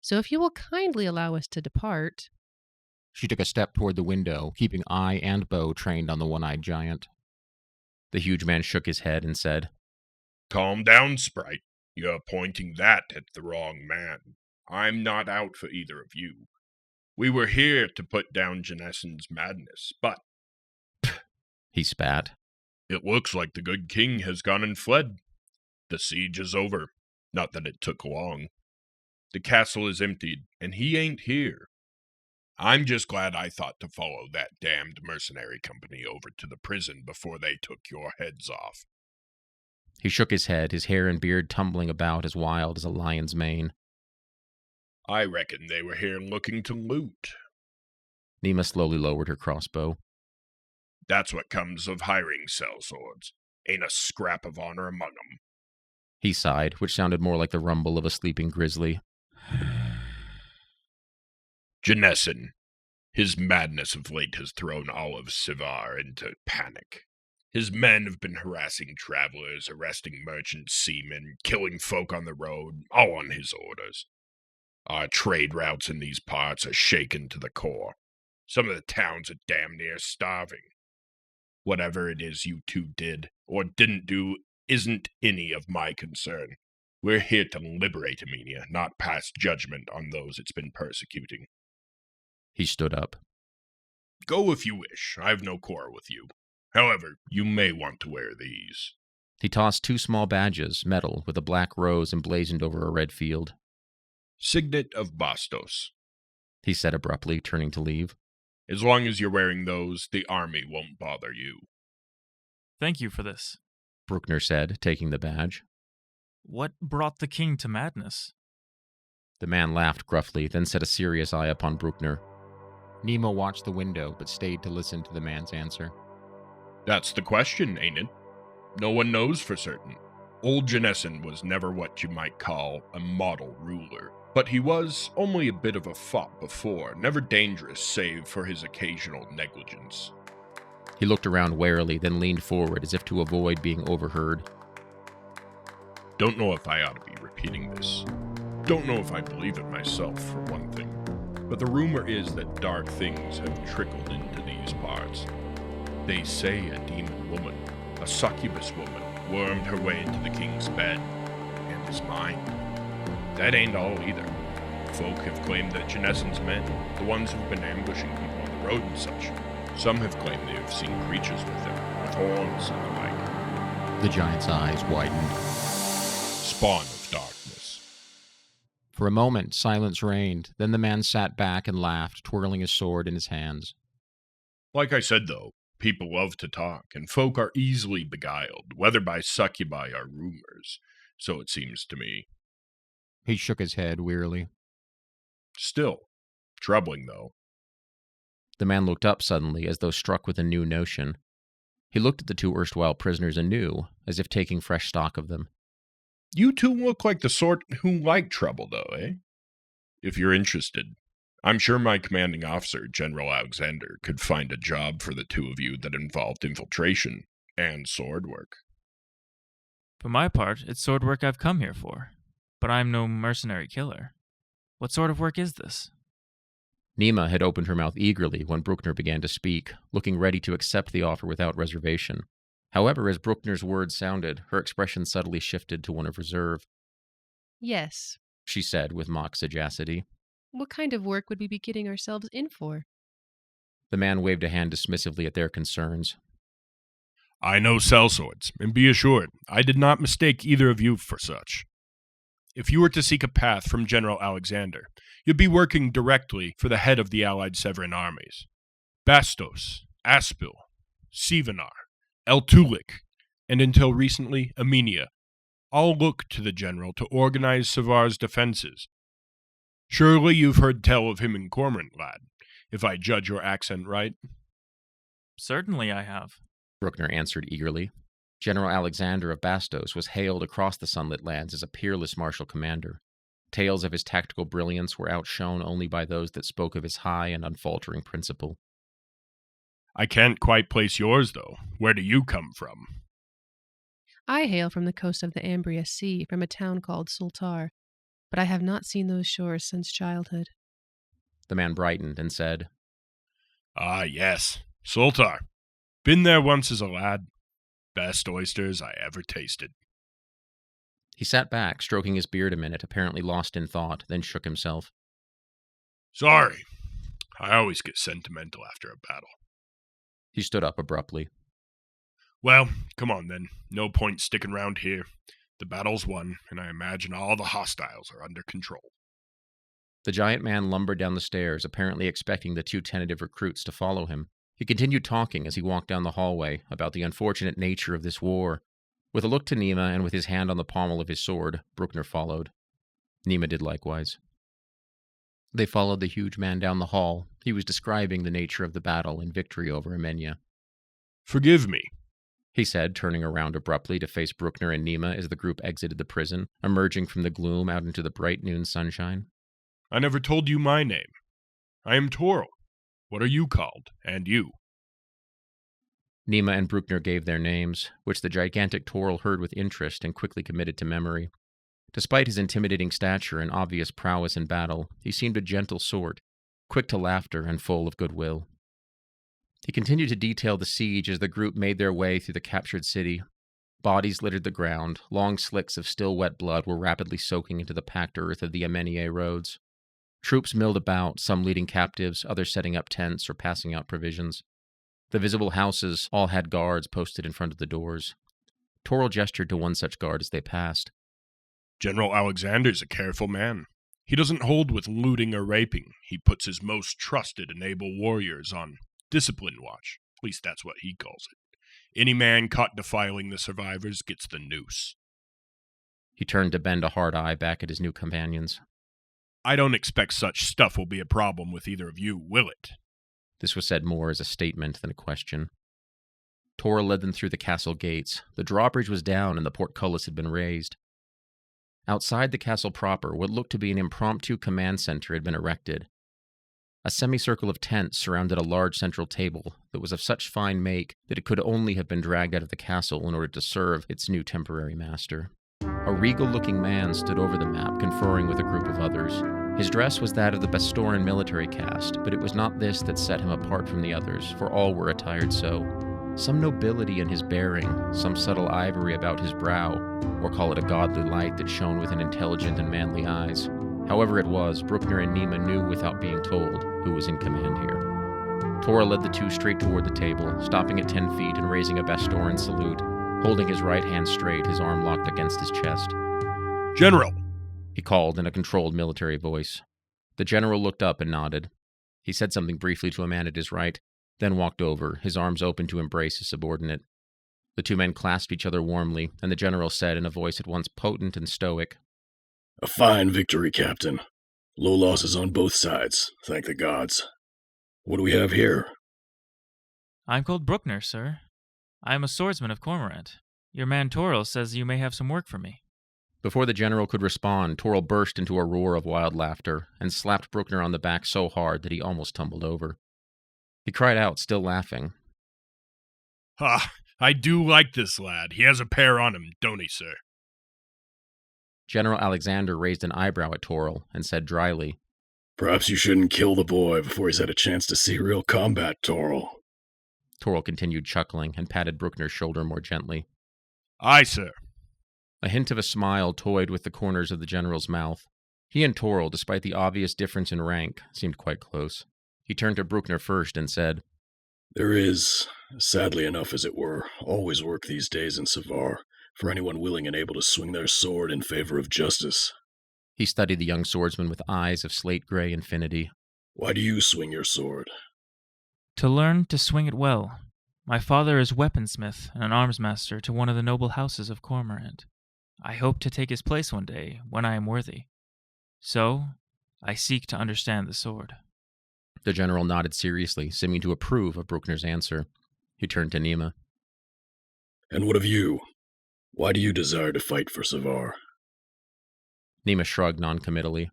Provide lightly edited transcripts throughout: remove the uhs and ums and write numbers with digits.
So if you will kindly allow us to depart. She took a step toward the window, keeping eye and bow trained on the one-eyed giant. The huge man shook his head and said, "Calm down, Sprite. You're pointing that at the wrong man. I'm not out for either of you. We were here to put down Johannes's madness, but he spat. It looks like the good king has gone and fled. The siege is over. Not that it took long. The castle is emptied, and he ain't here. I'm just glad I thought to follow that damned mercenary company over to the prison before they took your heads off." He shook his head, his hair and beard tumbling about as wild as a lion's mane. "I reckon they were here looking to loot." Nima slowly lowered her crossbow. "That's what comes of hiring sellswords. Ain't a scrap of honor among 'em." He sighed, which sounded more like the rumble of a sleeping grizzly. "Johannes, his madness of late has thrown all of Sivar into panic. His men have been harassing travelers, arresting merchant seamen, killing folk on the road, all on his orders. Our trade routes in these parts are shaken to the core. Some of the towns are damn near starving. Whatever it is you two did, or didn't do, isn't any of my concern. We're here to liberate Emmenia, not pass judgment on those it's been persecuting." He stood up. "Go if you wish. I have no quarrel with you. However, you may want to wear these." He tossed 2 small badges, metal, with a black rose emblazoned over a red field. "Signet of Bastos," he said abruptly, turning to leave. "As long as you're wearing those, the army won't bother you." "Thank you for this," Bruckner said, taking the badge. "What brought the king to madness?" The man laughed gruffly, then set a serious eye upon Bruckner. Nima watched the window, but stayed to listen to the man's answer. "That's the question, ain't it? No one knows for certain. Old Johannes was never what you might call a model ruler, but he was only a bit of a fop before, never dangerous save for his occasional negligence." He looked around warily, then leaned forward as if to avoid being overheard. "Don't know if I ought to be repeating this. Don't know if I believe it myself, for one thing. But the rumor is that dark things have trickled into these parts. They say a demon woman, a succubus woman, wormed her way into the king's bed and his mind. That ain't all either. Folk have claimed that Johannes's men, the ones who've been ambushing people on the road and such, some have claimed they have seen creatures with them, with horns and the like." The giant's eyes widened. "Spawn of darkness." For a moment, silence reigned. Then the man sat back and laughed, twirling his sword in his hands. "Like I said, though, people love to talk, and folk are easily beguiled, whether by succubi or rumors, so it seems to me." He shook his head wearily. "Still, troubling, though." The man looked up suddenly, as though struck with a new notion. He looked at the 2 erstwhile prisoners anew, as if taking fresh stock of them. "You two look like the sort who like trouble, though, eh? If you're interested, I'm sure my commanding officer, General Aleksander, could find a job for the two of you that involved infiltration and sword work." "For my part, it's sword work I've come here for. But I'm no mercenary killer. What sort of work is this?" Nima had opened her mouth eagerly when Bruckner began to speak, looking ready to accept the offer without reservation. However, as Bruckner's words sounded, her expression subtly shifted to one of reserve. Yes. She said with mock sagacity. What kind of work would we be getting ourselves in for? The man waved a hand dismissively at their concerns. "I know sellswords, and be assured, I did not mistake either of you for such. If you were to seek a path from General Aleksander, you'd be working directly for the head of the allied Severan armies. Bastos, Aspil, Sivanar, Eltulik, and until recently, Emmenia, all look to the general to organize Sivar's defenses. Surely you've heard tell of him in Cormorant, lad, if I judge your accent right." "Certainly I have," Bruckner answered eagerly. General Aleksander of Bastos was hailed across the sunlit lands as a peerless martial commander. Tales of his tactical brilliance were outshone only by those that spoke of his high and unfaltering principle. "I can't quite place yours, though. Where do you come from?" I hail from the coast of the Ambria Sea, from a town called Sultar. but I have not seen those shores since childhood. The man brightened and said, Ah, yes, Sultar. Been there once as a lad. Best oysters I ever tasted. He sat back, stroking his beard a minute, apparently lost in thought, then shook himself. Sorry. I always get sentimental after a battle. He stood up abruptly. Well, come on then. No point sticking around here. The battle's won, and I imagine all the hostiles are under control. The giant man lumbered down the stairs, apparently expecting the two tentative recruits to follow him. He continued talking as he walked down the hallway about the unfortunate nature of this war. With a look to Nima and with his hand on the pommel of his sword, Bruckner followed. Nima did likewise. They followed the huge man down the hall. He was describing the nature of the battle and victory over Emmenia. Forgive me, he said, turning around abruptly to face Bruckner and Nima as the group exited the prison, emerging from the gloom out into the bright noon sunshine. I never told you my name. I am Toril. What are you called, and you? Nima and Bruckner gave their names, which the gigantic Toril heard with interest and quickly committed to memory. Despite his intimidating stature and obvious prowess in battle, he seemed a gentle sort, quick to laughter and full of goodwill. He continued to detail the siege as the group made their way through the captured city. Bodies littered the ground, long slicks of still wet blood were rapidly soaking into the packed earth of the Emmenia roads. Troops milled about, some leading captives, others setting up tents or passing out provisions. The visible houses all had guards posted in front of the doors. Toril gestured to one such guard as they passed. General Aleksander's a careful man. He doesn't hold with looting or raping. He puts his most trusted and able warriors on discipline watch. At least that's what he calls it. Any man caught defiling the survivors gets the noose. He turned to bend a hard eye back at his new companions. I don't expect such stuff will be a problem with either of you, will it? This was said more as a statement than a question. Toril led them through the castle gates. The drawbridge was down and the portcullis had been raised. Outside the castle proper, what looked to be an impromptu command center had been erected. A semicircle of tents surrounded a large central table that was of such fine make that it could only have been dragged out of the castle in order to serve its new temporary master. A regal-looking man stood over the map, conferring with a group of others. His dress was that of the Bastoran military caste, but it was not this that set him apart from the others, for all were attired so. Some nobility in his bearing, some subtle ivory about his brow, or call it a godly light that shone within intelligent and manly eyes. However it was, Bruckner and Nima knew without being told who was in command here. Toril led the two straight toward the table, stopping at 10 feet and raising a Bastoran salute, holding his right hand straight, his arm locked against his chest. General! He called in a controlled military voice. The general looked up and nodded. He said something briefly to a man at his right, then walked over, his arms open to embrace his subordinate. The two men clasped each other warmly, and the general said in a voice at once potent and stoic, "A fine victory, Captain. Low losses on both sides, thank the gods. What do we have here?" I'm called Bruckner, sir. I am a swordsman of Cormorant. Your man Toril says you may have some work for me. Before the general could respond, Toril burst into a roar of wild laughter and slapped Bruckner on the back so hard that he almost tumbled over. He cried out, still laughing. Ah, I do like this lad. He has a pair on him, don't he, sir? General Aleksander raised an eyebrow at Toril and said dryly, "Perhaps you shouldn't kill the boy before he's had a chance to see real combat, Toril." Toril continued chuckling and patted Bruckner's shoulder more gently. Aye, sir. A hint of a smile toyed with the corners of the general's mouth. He and Toril, despite the obvious difference in rank, seemed quite close. He turned to Bruckner first and said, "There is, sadly enough as it were, always work these days in Savar for anyone willing and able to swing their sword in favor of justice." He studied the young swordsman with eyes of slate-gray infinity. "Why do you swing your sword?" To learn to swing it well. My father is weaponsmith and an arms master to one of the noble houses of Cormorant. I hope to take his place one day, when I am worthy. So, I seek to understand the sword." The general nodded seriously, seeming to approve of Bruckner's answer. He turned to Nima. "And what of you? Why do you desire to fight for Savar?" Nima shrugged noncommittally.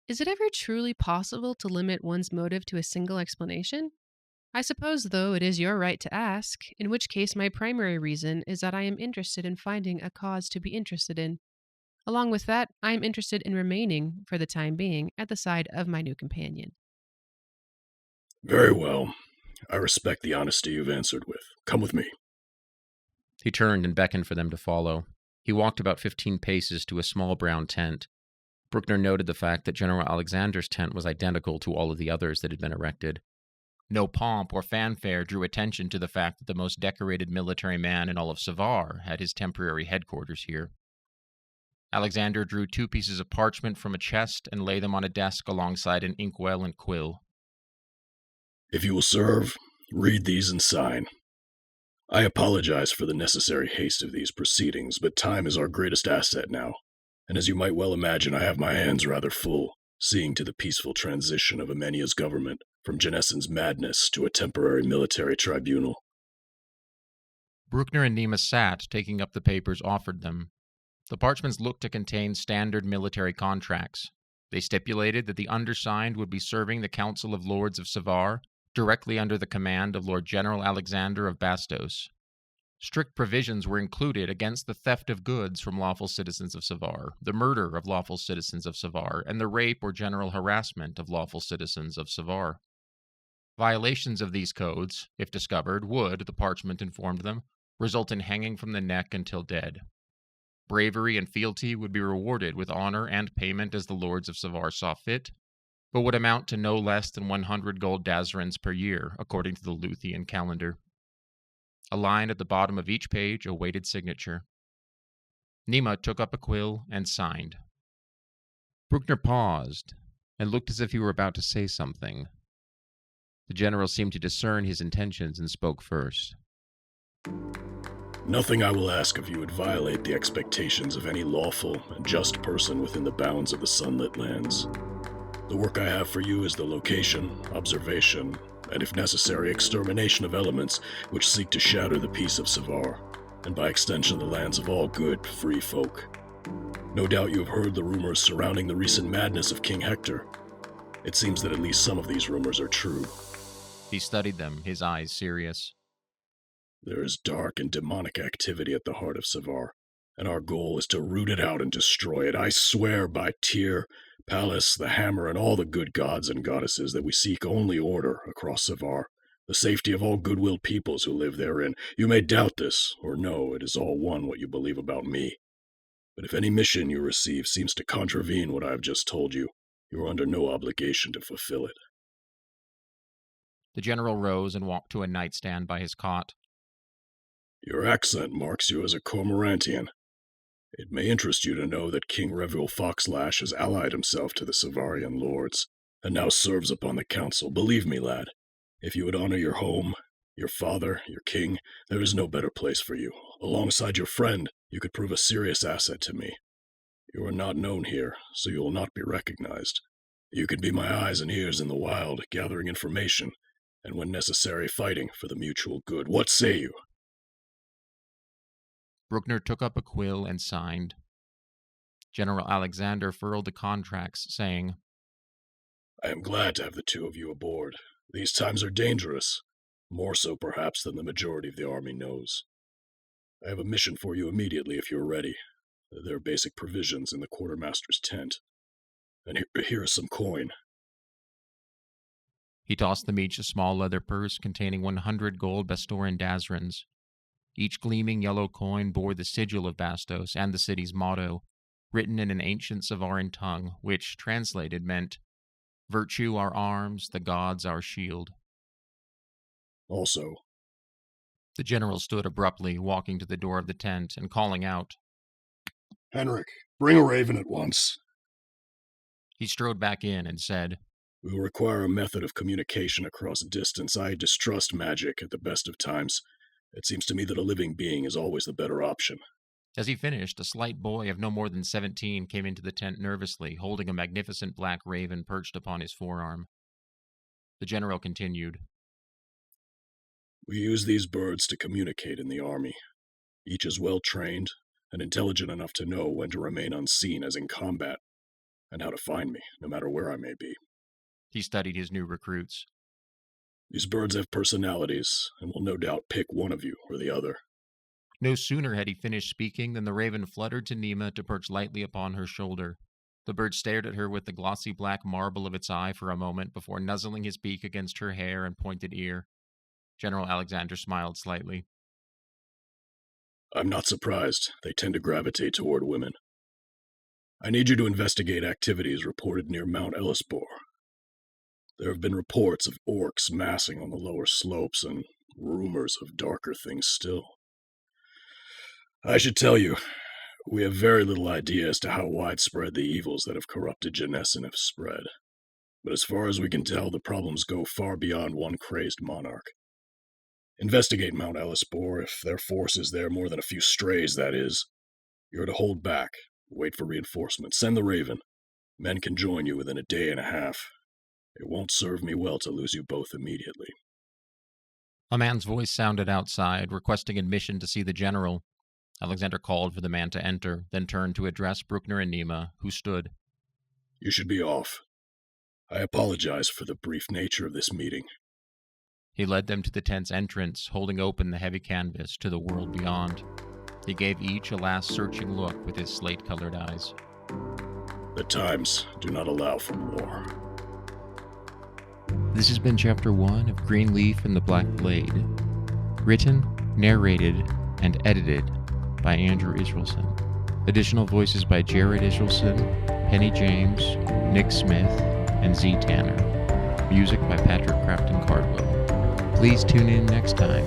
Is it ever truly possible to limit one's motive to a single explanation? I suppose, though, it is your right to ask, in which case my primary reason is that I am interested in finding a cause to be interested in. Along with that, I am interested in remaining, for the time being, at the side of my new companion. Very well. I respect the honesty you've answered with. Come with me. He turned and beckoned for them to follow. He walked about 15 paces to a small brown tent. Bruckner noted the fact that General Aleksander's tent was identical to all of the others that had been erected. No pomp or fanfare drew attention to the fact that the most decorated military man in all of Savar had his temporary headquarters here. Aleksander drew 2 pieces of parchment from a chest and laid them on a desk alongside an inkwell and quill. If you will serve, read these and sign. I apologize for the necessary haste of these proceedings, but time is our greatest asset now, and as you might well imagine, I have my hands rather full, seeing to the peaceful transition of Emmenia's government from Johannes's madness to a temporary military tribunal. Bruckner and Nima sat, taking up the papers offered them. The parchments looked to contain standard military contracts. They stipulated that the undersigned would be serving the Council of Lords of Savar, directly under the command of Lord General Aleksander of Bastos. Strict provisions were included against the theft of goods from lawful citizens of Savar, the murder of lawful citizens of Savar, and the rape or general harassment of lawful citizens of Savar. Violations of these codes, if discovered, would, the parchment informed them, result in hanging from the neck until dead. Bravery and fealty would be rewarded with honor and payment as the lords of Savar saw fit, but would amount to no less than 100 gold dazarins per year, according to the Luthian calendar. A line at the bottom of each page awaited signature. Nima took up a quill and signed. Bruckner paused and looked as if he were about to say something. The general seemed to discern his intentions and spoke first. Nothing I will ask of you would violate the expectations of any lawful and just person within the bounds of the sunlit lands. The work I have for you is the location, observation, and if necessary, extermination of elements which seek to shatter the peace of Savar, and by extension the lands of all good, free folk. No doubt you have heard the rumors surrounding the recent madness of King Hector. It seems that at least some of these rumors are true. He studied them, his eyes serious. There is dark and demonic activity at the heart of Savar, and our goal is to root it out and destroy it. I swear by Tyr, Pallas, the Hammer, and all the good gods and goddesses that we seek only order across Savar, the safety of all good-willed peoples who live therein. You may doubt this, or no, it is all one what you believe about me. But if any mission you receive seems to contravene what I have just told you, you are under no obligation to fulfill it. The general rose and walked to a nightstand by his cot. Your accent marks you as a Cormorantian. It may interest you to know that King Revuil Foxlash has allied himself to the Savarian lords, and now serves upon the council. Believe me, lad, if you would honor your home, your father, your king, there is no better place for you. Alongside your friend, you could prove a serious asset to me. You are not known here, so you will not be recognized. You could be my eyes and ears in the wild, gathering information, and when necessary, fighting for the mutual good. What say you? Bruckner took up a quill and signed. General Aleksander furled the contracts, saying, I am glad to have the two of you aboard. These times are dangerous, more so perhaps than the majority of the army knows. I have a mission for you immediately if you are ready. There are basic provisions in the quartermaster's tent. And here is some coin. He tossed them each a small leather purse containing 100 gold Bastoran dazarins. Each gleaming yellow coin bore the sigil of Bastos and the city's motto, written in an ancient Savaran tongue, which, translated, meant, Virtue our arms, the gods our shield. Also, the general stood abruptly, walking to the door of the tent and calling out, Henrik, bring a raven at once. He strode back in and said, We will require a method of communication across distance. I distrust magic at the best of times. It seems to me that a living being is always the better option. As he finished, a slight boy of no more than 17 came into the tent nervously, holding a magnificent black raven perched upon his forearm. The general continued, We use these birds to communicate in the army. Each is well trained and intelligent enough to know when to remain unseen as in combat, and how to find me, no matter where I may be. He studied his new recruits. These birds have personalities, and will no doubt pick one of you or the other. No sooner had he finished speaking than the raven fluttered to Nima to perch lightly upon her shoulder. The bird stared at her with the glossy black marble of its eye for a moment before nuzzling his beak against her hair and pointed ear. General Aleksander smiled slightly. I'm not surprised. They tend to gravitate toward women. I need you to investigate activities reported near Mount Ellisbor. There have been reports of orcs massing on the lower slopes and rumors of darker things still. I should tell you, we have very little idea as to how widespread the evils that have corrupted Johannes have spread. But as far as we can tell, the problems go far beyond one crazed monarch. Investigate Mount Ellisbor. If their force is there more than a few strays, that is. You're to hold back, wait for reinforcements, send the Raven. Men can join you within a day and a half. It won't serve me well to lose you both immediately. A man's voice sounded outside, requesting admission to see the general. Aleksander called for the man to enter, then turned to address Bruckner and Nima, who stood. You should be off. I apologize for the brief nature of this meeting. He led them to the tent's entrance, holding open the heavy canvas to the world beyond. He gave each a last searching look with his slate-colored eyes. The times do not allow for more. This has been Chapter 1 of Greenleaf and the Black Blade. Written, narrated, and edited by Andrew Israelsen. Additional voices by Jared Israelsen, Penny James, Nick Smith, and Z Tanner. Music by Patrick Crafton Cardwell. Please tune in next time.